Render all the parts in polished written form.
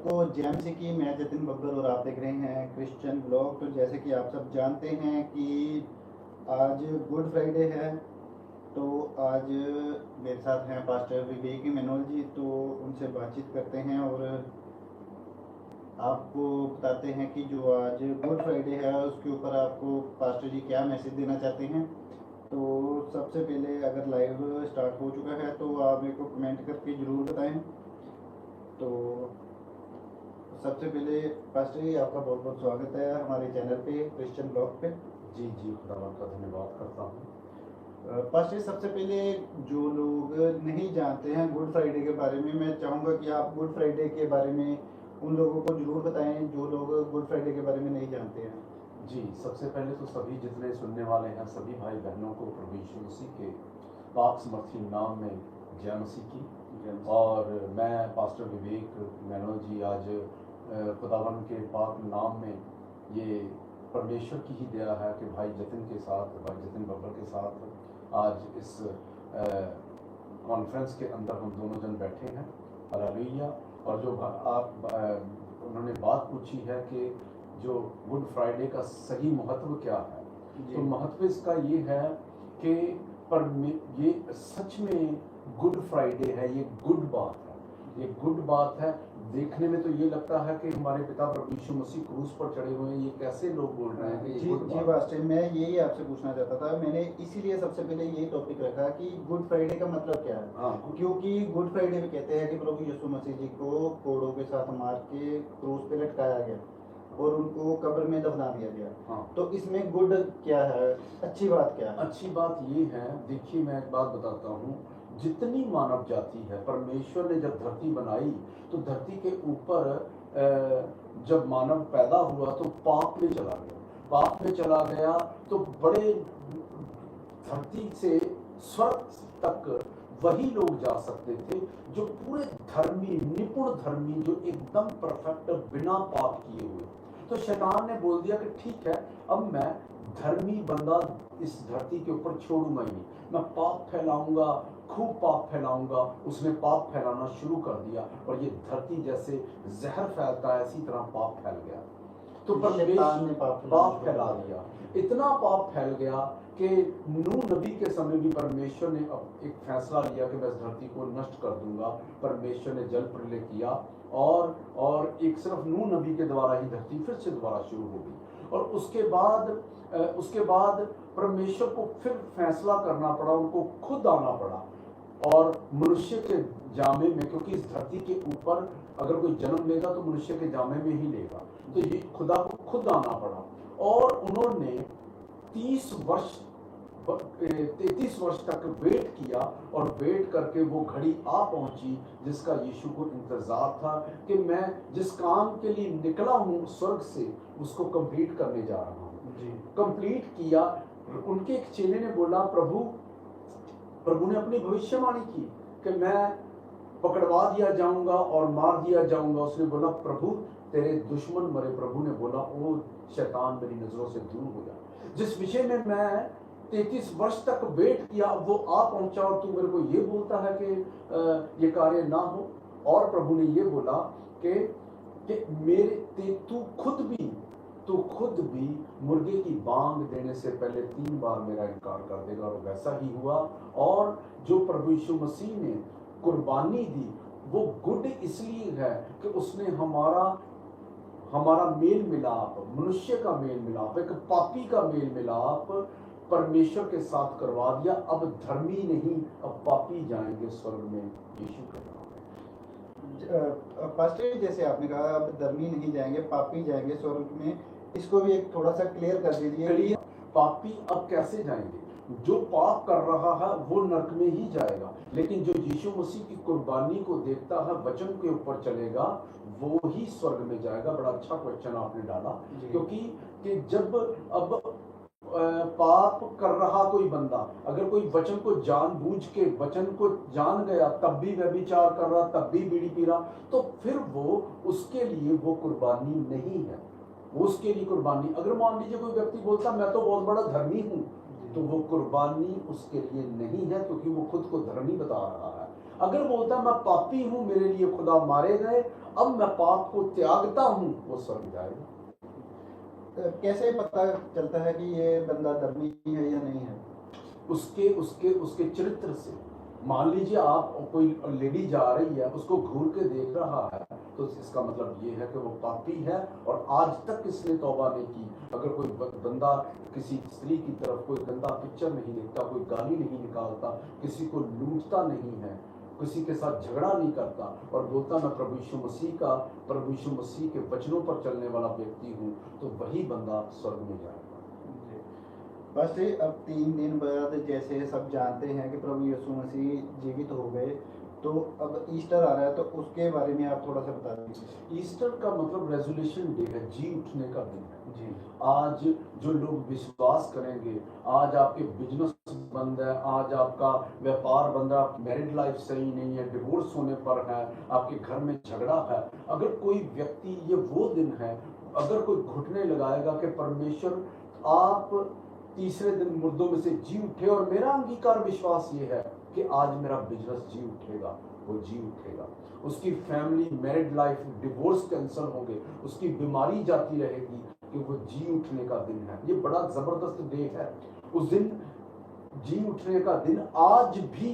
सबको जेएमसी की। मैं जतिन बब्बर और आप देख रहे हैं क्रिश्चियन ब्लॉग। तो जैसे कि आप सब जानते हैं कि आज गुड फ्राइडे है, तो आज मेरे साथ हैं पास्टर विवेक इमैनुअल जी। तो उनसे बातचीत करते हैं और आपको बताते हैं कि जो आज गुड फ्राइडे है उसके ऊपर आपको पास्टर जी क्या मैसेज देना चाहते हैं। तो सबसे पहले अगर लाइव स्टार्ट हो चुका है तो आप मेरे को कमेंट करके ज़रूर बताएं। तो सबसे पहले पास्टर जी आपका बहुत बहुत स्वागत है हमारे चैनल पे क्रिश्चियन ब्लॉग पे। जी खुदावंद का धन्यवाद करता हूँ। पास्टर सबसे पहले जो लोग नहीं जानते हैं गुड फ्राइडे के बारे में, मैं चाहूँगा कि आप गुड फ्राइडे के बारे में उन लोगों को ज़रूर बताएं जो लोग गुड फ्राइडे के बारे में नहीं जानते हैं। जी, सबसे पहले तो सभी जितने सुनने वाले हैं सभी भाई बहनों को प्रभु यीशु मसीह के पाक समर्थी नाम में जय मसीह की। और मैं पास्टर विवेक इमैनुअल जी आज खुदावंद के पाक नाम में ये परमेश्वर की ही दया है कि भाई जतिन के साथ, भाई जतिन बब्बर के साथ आज इस कॉन्फ्रेंस के अंदर हम दोनों जन बैठे हैं। हालेलुया। और जो आप उन्होंने बात पूछी है कि जो गुड फ्राइडे का सही महत्व क्या है, तो महत्व इसका ये है कि ये सच में गुड फ्राइडे है, ये गुड बात है, ये गुड बात है। देखने में तो ये लगता है कि हमारे पिता प्रभु यीशु मसीह क्रूस पर चढ़े हुए हैं, ये कैसे लोग बोल रहे हैं कि ये गुड बात है। पास्टर मैं यही आपसे पूछना चाहता था, मैंने इसीलिए सबसे पहले यही टॉपिक रखा कि गुड फ्राइडे का मतलब क्या है। हाँ, क्योंकि गुड फ्राइडे में कहते हैं कि प्रभु यीशु मसीह जी को कोड़ों के साथ मार के क्रूस पे लटकाया गया और उनको कब्र में दफना दिया गया। हाँ। तो इसमें गुड क्या है, अच्छी बात क्या है? अच्छी बात ये है, देखिए मैं एक बात बताता हूँ, जितनी मानव जाति है, परमेश्वर ने जब धरती बनाई तो धरती के ऊपर जब मानव पैदा हुआ तो पाप में चला गया। पाप में चला गया तो बड़े धरती से स्वर्ग तक वही लोग जा सकते थे जो पूरे धर्मी, निपुण धर्मी, जो एकदम परफेक्ट बिना पाप किए हुए। तो शैतान ने बोल दिया कि ठीक है, अब मैं धर्मी बंदा इस धरती के ऊपर छोड़ूंगा ही नहीं, मैं पाप फैलाऊंगा, खूब पाप फैलाऊंगा। उसने पाप फैलाना शुरू कर दिया और ये धरती जैसे जहर फैलता है इसी तरह पाप फैल गया। तो परमेश्वर ने पाप फैला दिया, इतना पाप फैल गया कि नूह नबी के समय भी परमेश्वर ने अब एक फैसला लिया कि मैं इस धरती को नष्ट कर दूंगा। परमेश्वर ने जल प्रलय किया और एक सिर्फ नूह नबी के द्वारा ही धरती फिर से दोबारा शुरू हो गई। और उसके बाद परमेश्वर को फिर फैसला करना पड़ा, उनको खुद आना पड़ा और मनुष्य के जामे में, क्योंकि इस धरती के ऊपर अगर कोई जन्म लेगा तो मनुष्य के जामे में ही लेगा, तो ये खुदा को खुद आना पड़ा। और उन्होंने 33 वर्ष तक वेट किया और वेट करके वो घड़ी आ पहुंची जिसका यीशु को इंतजार था कि मैं जिस काम के लिए निकला हूं स्वर्ग से उसको कंप्लीट करने जा रहा हूं। कंप्लीट किया। उनके एक चेले ने बोला, प्रभु ने अपनी भविष्यवाणी की कि मैं पकड़वा दिया जाऊंगा और मार दिया जाऊंगा। उसने बोला, प्रभु तेरे दुश्मन मरे। प्रभु ने बोला, ओ शैतान मेरी नजरों से दूर हो जा। जिस विषय में मैं 33 वर्ष तक वेट किया वो आ पहुंचा और तू मेरे को ये बोलता है कि ये कार्य ना हो। और प्रभु ने ये बोला कि मेरे तू खुद भी मुर्गे की बांग देने से पहले 3 बार मेरा इनकार कर देगा। और वैसा ही हुआ। और जो प्रभु यीशु मसीह ने कुर्बानी दी वो गुड इसलिए है कि उसने हमारा मेल मिलाप, मनुष्य का मेल मिलाप, एक पापी का मेल मिलाप परमेश्वर के साथ करवा दिया। अब धर्मी नहीं, अब पापी जाएंगे स्वर्ग में यीशु के नाम में। पास्टर जैसे आपने कहा अब धर्मी नहीं जाएंगे, पापी जाएंगे स्वर्ग में, इसको भी एक थोड़ा सा क्लियर कर दीजिए। पापी अब कैसे जाएंगे? जो पाप कर रहा है वो नरक में ही जाएगा, लेकिन जो यीशु मसीह की कुर्बानी को देखता है, वचन के ऊपर चलेगा, वो ही स्वर्ग में जाएगा। बड़ा अच्छा क्वेश्चन आपने डाला, क्योंकि कि जब अब पाप कर रहा कोई बंदा अगर कोई वचन को जानबूझ के वचन को जान गया तब भी व्यभिचार कर रहा, तब भी बीड़ी पी रहा, तो फिर वो उसके लिए वो कुर्बानी नहीं है। उसके लिए कुर्बानी, अगर मान लीजिए कोई व्यक्ति बोलता मैं तो बहुत बड़ा धर्मी हूं, तो वो कुर्बानी उसके लिए नहीं है, क्योंकि वो खुद को धर्मी बता रहा है। अगर बोलता मैं पापी हूं, मेरे लिए खुदा मारे गए, अब मैं पाप को त्यागता हूं, वो स्वर्ग जाएगा। कैसे पता चलता है कि ये बंदा धर्मी है या नहीं है? उसके उसके उसके चरित्र से। मान लीजिए आप कोई लेडी जा रही है, उसको घूर के देख रहा है, तो इसका मतलब ये है कि वो पापी है और आज तक इसने तौबा नहीं की। अगर कोई बंदा किसी स्त्री की तरफ कोई गंदा पिक्चर नहीं देखता, कोई गाली नहीं निकालता, किसी को लूटता नहीं है, किसी के साथ झगड़ा नहीं करता और बोलता मैं प्रभु यीशु मसीह के वचनों पर चलने वाला व्यक्ति हूँ, तो वही बंदा स्वर्ग में जाएगा। बस अब 3 दिन बाद जैसे सब जानते हैं कि प्रभु यीशु मसीह जीवित हो गए, तो अब ईस्टर आ रहा है, तो उसके बारे में आप थोड़ा सा बता दीजिए। ईस्टर का मतलब रेजोल्यूशन डे है, जी उठने का दिन है जी। आज। जो लोग विश्वास करेंगे, आज आपके बिजनेस बंद है, आज आपका व्यापार बंद है, आपकी मैरिड लाइफ सही नहीं है, डिवोर्स होने पर है, आपके घर में झगड़ा है, अगर कोई व्यक्ति, ये वो दिन है, अगर कोई घुटने लगाएगा कि परमेश्वर आप तीसरे दिन मुर्दों में से जी उठे, और मेरा अंगीकार विश्वास ये है कि आज मेरा बिजनेस जी उठेगा, वो जी उठेगा। उसकी family, married life, divorce cancel होंगे, उसकी बीमारी जाती रहेगी, कि वो जी उठने का दिन है। ये बड़ा जबरदस्त डे है। उस दिन जी उठने का दिन आज भी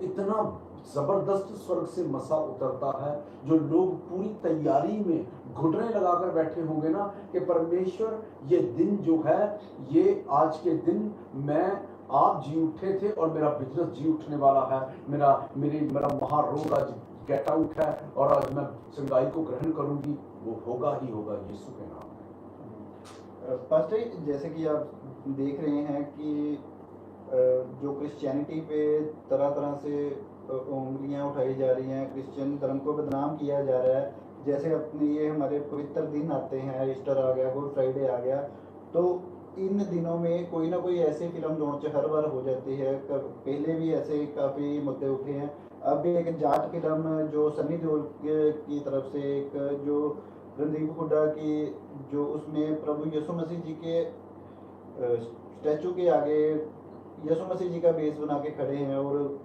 इतना जबरदस्त स्वर्ग से मसा उतरता है, जो लोग पूरी तैयारी में घुटने लगाकर बैठे होंगे ना, कि परमेश्वर ये दिन जो है, ये आज के दिन मैं आप जी उठे थे और मेरा बिजनेस जी उठने वाला है, मेरा महारोग आज गेट आउट है और आज मैं चंगाई को ग्रहण करूंगी, वो होगा ही होगा यीशु के नाम में। पास्टर, जैसे कि आप देख रहे हैं कि जो क्रिश्चियनिटी पे तरह तरह से उंगलियां उठाई जा रही हैं, क्रिश्चियन धर्म को बदनाम किया जा रहा है। जैसे अपने ये हमारे पवित्र दिन आते हैं, ईस्टर आ गया, गुड फ्राइडे आ गया, तो इन दिनों में कोई ना कोई ऐसी फिल्म लॉन्च हर बार हो जाती है। पहले भी ऐसे काफ़ी मुद्दे उठे हैं। अब एक जाट फिल्म जो सनी देओल की तरफ से, एक जो रणदीप हुड्डा की, जो उसमें प्रभु यीशु मसीह जी के स्टैचू के आगे यीशु मसीह जी का बेस बना के खड़े हैं और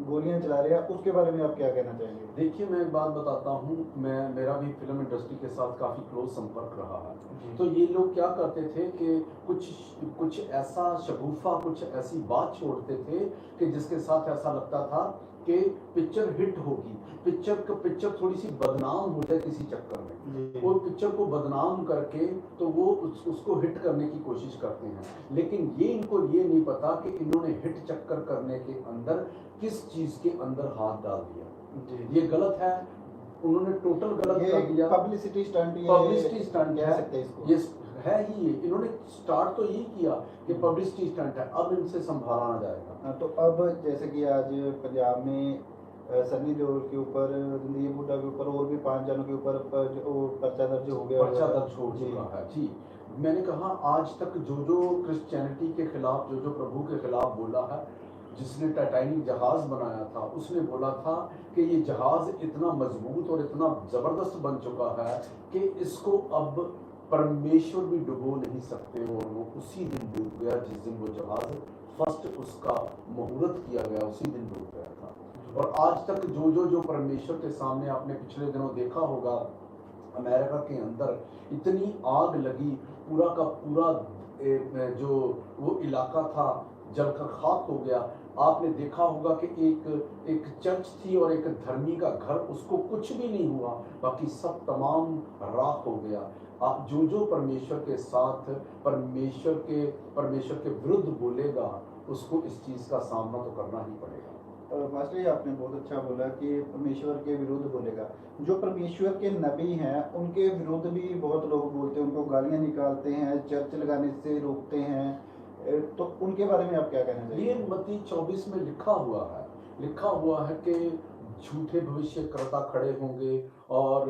गोलियां चला रहे हैं, उसके बारे में आप क्या कहना चाहेंगे? देखिए, मैं एक बात बताता हूँ, मेरा भी फिल्म इंडस्ट्री के साथ काफ़ी क्लोज संपर्क रहा है। तो ये लोग क्या करते थे कि कुछ ऐसा शगुफा, कुछ ऐसी बात छोड़ते थे कि जिसके साथ ऐसा लगता था कि पिक्चर हिट होगी, पिक्चर थोड़ी सी बदनाम हो जाए किसी चक्कर में, वो पिक्चर को बदनाम करके तो वो उसको हिट करने की कोशिश करते हैं। लेकिन इनको ये नहीं पता कि इन्होंने हिट चक्कर करने के अंदर किस चीज के अंदर हाथ डाल दिया। ये गलत है, उन्होंने टोटल गलत कर दिया। पब्लिसिटी स्टंट है, ये है ही। इन्होंने स्टार्ट तो यही किया कि पब्लिसिटी स्टंट है, अब इनसे संभाला ना जाएगा। तो अब जैसे कि आज पंजाब में सनी देओल के ऊपर, रणदीप हुड्डा के ऊपर और भी 5 जनों के ऊपर पर्चा दर्ज हो गया, पर्चा दर्ज हो चुका है जी। मैंने कहा, आज तक जो क्रिश्चियनिटी के खिलाफ, जो प्रभु के खिलाफ बोला है, जिसने टाइटैनिक जहाज बनाया था, उसने बोला था कि ये जहाज इतना मजबूत और इतना जबरदस्त बन चुका है कि इसको अब परमेश्वर भी डुबो नहीं सकते, और वो उसी दिन डूब गया जिस दिन वो जहाज फर्स्ट उसका मुहूर्त किया गया, उसी दिन डूब गया था। और आज तक जो परमेश्वर के सामने आपने पिछले दिनों देखा होगा, अमेरिका के अंदर इतनी आग लगी, पूरा का पूरा जो वो इलाका था जलकर खाक हो गया। आपने देखा होगा कि एक चर्च थी और एक धर्मी का घर, उसको कुछ भी नहीं हुआ, बाकी सब तमाम राख हो गया। आप जो परमेश्वर के साथ, परमेश्वर के विरुद्ध बोलेगा, उसको इस चीज का सामना तो करना ही पड़ेगा। मास्टर जी, आपने बहुत अच्छा बोला कि परमेश्वर के विरुद्ध बोलेगा। जो परमेश्वर के नबी हैं, उनके विरुद्ध भी बहुत लोग बोलते हैं, उनको गालियां निकालते हैं, चर्च लगाने से रोकते हैं, तो उनके बारे में आप क्या कहना चाहिए? ये मत्ती 24 में लिखा हुआ है कि झूठे भविष्यकर्ता खड़े होंगे और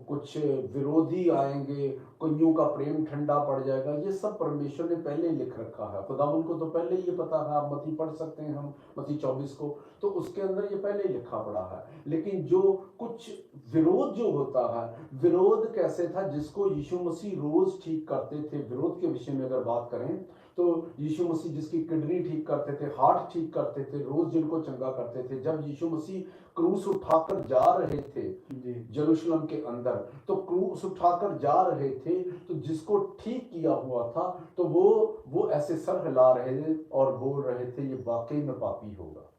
कुछ विरोधी आएंगे, कईयों का प्रेम ठंडा पड़ जाएगा। ये सब परमेश्वर ने पहले ही लिख रखा है, खुदा उनको तो पहले ये पता है। आप मत्ती पढ़ सकते हैं, हम मत्ती 24 को, तो उसके अंदर ये पहले ही लिखा पड़ा है। लेकिन जो कुछ विरोध जो होता है, विरोध कैसे था, जिसको यीशु मसीह रोज ठीक करते थे। विरोध के विषय में अगर बात करें तो यीशु मसीह जिसकी किडनी ठीक करते थे, हार्ट ठीक करते थे, रोज जिनको चंगा करते थे, जब यीशु मसीह क्रूस उठाकर जा रहे थे जी यरूशलेम के अंदर, तो क्रूस उठाकर जा रहे थे, तो जिसको ठीक किया हुआ था तो वो ऐसे सर हिला रहे थे और बोल रहे थे ये वाकई में पापी होगा,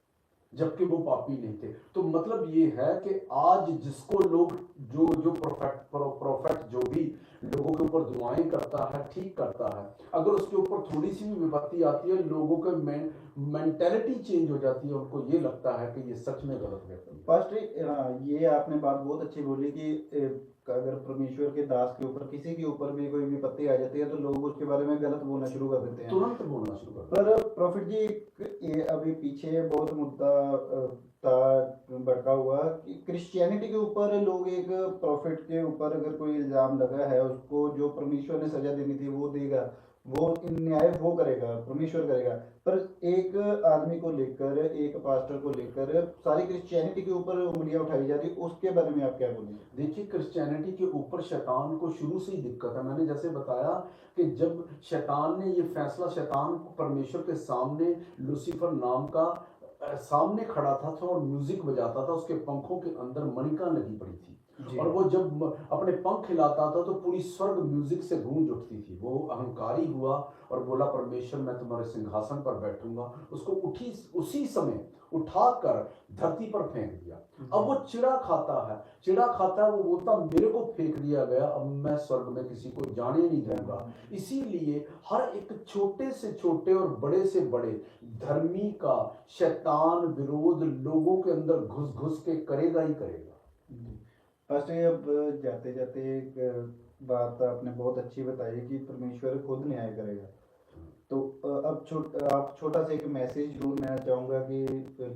जबकि वो पापी नहीं थे। तो मतलब ये है कि आज जिसको लोग जो जो प्रोफेट जो भी लोगों के ऊपर दुआएं करता है, ठीक करता है, अगर उसके ऊपर थोड़ी सी भी विपत्ति आती है, लोगों के मेंटेलिटी चेंज हो जाती है, उनको ये लगता है कि ये सच में गलत व्यक्ति है। पास्टर, ये आपने बात बहुत अच्छी बोली कि अगर परमेश्वर के दास के ऊपर किसी के ऊपर भी कोई विपत्ति आ जाती है तो लोग उसके बारे में गलत बोलना शुरू कर देते हैं, तुरंत बोलना शुरू कर पर प्रॉफिट जी ये अभी पीछे बहुत मुद्दा था भड़का हुआ कि क्रिश्चियनिटी के ऊपर लोग एक प्रॉफिट के ऊपर अगर कोई इल्जाम लगा है, उसको जो परमेश्वर ने सजा देनी थी वो देगा, वो न्याय वो करेगा, परमेश्वर करेगा, पर एक आदमी को लेकर, एक पास्टर को लेकर सारी क्रिश्चियनिटी के ऊपर उंगलियां उठाई जा रही, उसके बारे में आप क्या बोलेंगे? देखिए, क्रिश्चियनिटी के ऊपर शैतान को शुरू से ही दिक्कत है। मैंने जैसे बताया कि जब शैतान ने ये फैसला, शैतान को परमेश्वर के सामने लूसीफर नाम का सामने खड़ा था और म्यूजिक बजाता था, उसके पंखों के अंदर मणिका लगी पड़ी थी, और वो जब अपने पंख हिलाता था तो पूरी स्वर्ग म्यूजिक से गूंज उठती थी। वो अहंकारी हुआ और बोला परमेश्वर मैं तुम्हारे सिंहासन पर बैठूंगा, उसको उसी समय उठाकर धरती पर फेंक दिया। अब वो चिड़ा खाता है, वो बोलता मेरे को फेंक दिया गया, अब मैं स्वर्ग में किसी को जाने नहीं दूंगा। इसीलिए हर एक छोटे से छोटे और बड़े से बड़े धर्मी का शैतान विरोध लोगों के अंदर घुस घुस के करेगा ही करेगा। फर्स्ट अब जाते जाते एक बात आपने बहुत अच्छी बताई कि परमेश्वर खुद न्याय करेगा, तो अब आप छोटा सा एक मैसेज जरूर मैं चाहूँगा कि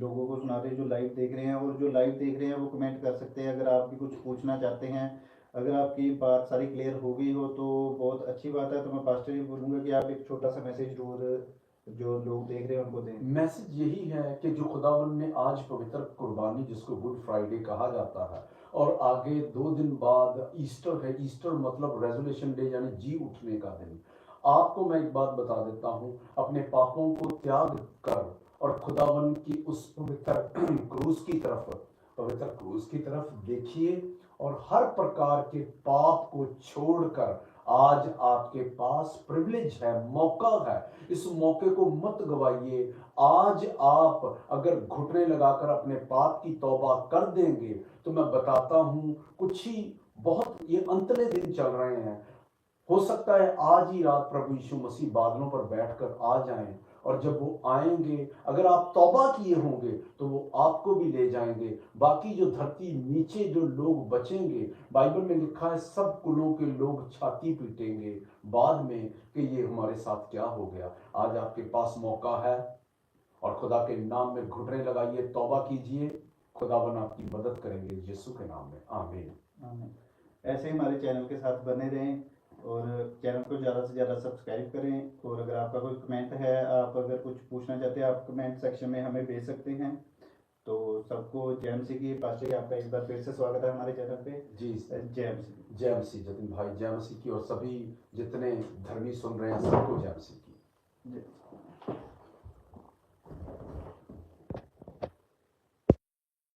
लोगों को सुना रहे जो लाइव देख रहे हैं, और जो लाइव देख रहे हैं वो कमेंट कर सकते हैं अगर आप भी कुछ पूछना चाहते हैं। अगर आपकी बात सारी क्लियर हो गई हो तो बहुत अच्छी बात है, तो मैं पास्टर जी बोलूँगा कि आप एक छोटा सा मैसेज जरूर जो लोग देख रहे हैं उनको दें। मैसेज यही है कि जो खुदावंद ने आज पवित्र कुर्बानी, जिसको गुड फ्राइडे कहा जाता है, और आगे 2 दिन बाद ईस्टर है। ईस्टर मतलब रेजोल्यूशन डे, यानी जी उठने का दिन। आपको मैं एक बात बता देता हूँ, अपने पापों को त्याग कर और खुदावंद की उस पवित्र क्रूस की तरफ देखिए, और हर प्रकार के पाप को छोड़कर आज आपके पास प्रिविलेज है, मौका है, इस मौके को मत गवाइए। आज आप अगर घुटने लगाकर अपने पाप की तौबा कर देंगे तो मैं बताता हूं कुछ ही बहुत, ये अंतले दिन चल रहे हैं, हो सकता है आज ही रात प्रभु यीशु मसीह बादलों पर बैठकर आ जाएं, और जब वो आएंगे, अगर आप तौबा किए होंगे तो वो आपको भी ले जाएंगे। बाकी जो धरती नीचे जो लोग बचेंगे, बाइबल में लिखा है सब कुलों के लोग छाती पीटेंगे बाद में कि ये हमारे साथ क्या हो गया। आज आपके पास मौका है, और खुदा के नाम में घुटने लगाइए, तौबा कीजिए, खुदावन आपकी मदद करेंगे यीशु के नाम में। आमीन। ऐसे ही हमारे चैनल के साथ बने रहें और चैनल को ज़्यादा से ज़्यादा सब्सक्राइब करें, और अगर आपका कोई कमेंट है, आप अगर कुछ पूछना चाहते हैं, आप कमेंट सेक्शन में हमें भेज सकते हैं। तो सबको जय मसीह की। पास्टर जी आपका एक बार फिर से स्वागत है हमारे चैनल पे। जी जय मसीह। जय मसीह जतिन भाई, जय मसीह की, और सभी जितने धर्मी सुन रहे हैं सबको जय मसीह की।